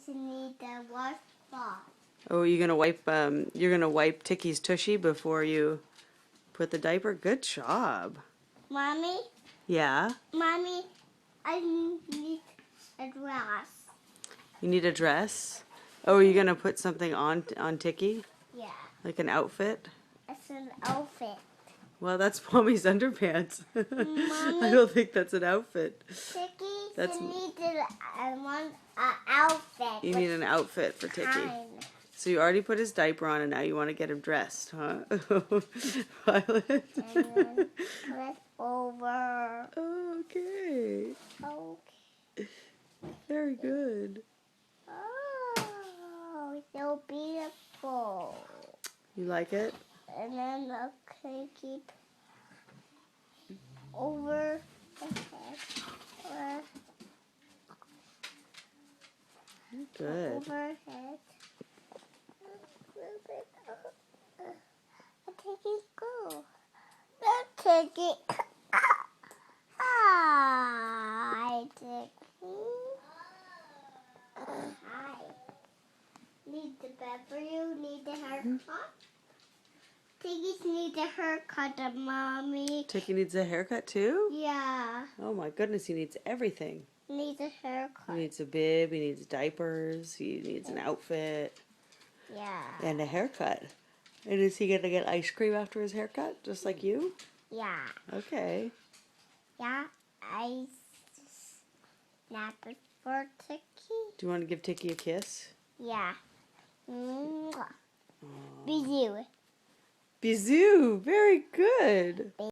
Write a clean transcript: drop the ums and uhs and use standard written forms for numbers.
Tikki's need the washcloth. Oh, you're gonna wipe Tikki's tushy before you put the diaper? Good job. Mommy, Yeah? Mommy, I need a dress. You need a dress? Oh, are you gonna put something on Tikki? Yeah, Like an outfit? it's an outfit. Well, that's Mommy's underpants. Mommy? I don't think that's an outfit. Tikki's That's- need an outfit. You need an outfit for Tikki. Kind. So you already put his diaper on and now you want to get him dressed, huh? Violet? And then flip over. Okay. Okay. Very good. Oh, so beautiful. You like it? And then okay, keep over the head. Good. Overhead. Take it go. Take it. Hi, Tikki. Hi. Need the pepper. You need the haircut. Tikki's need a haircut, Mommy. Tikki needs a haircut too? Yeah. Oh my goodness, he needs everything. Needs a He haircut. needs a bib, he needs diapers, he needs an outfit, Yeah. and a haircut. And is he gonna get ice cream after his haircut, just like you? Yeah. Okay. Yeah. I snap it for Tikki. Do you want to give Tikki a kiss? Yeah. Mwah. Bisou. Bisou, very good.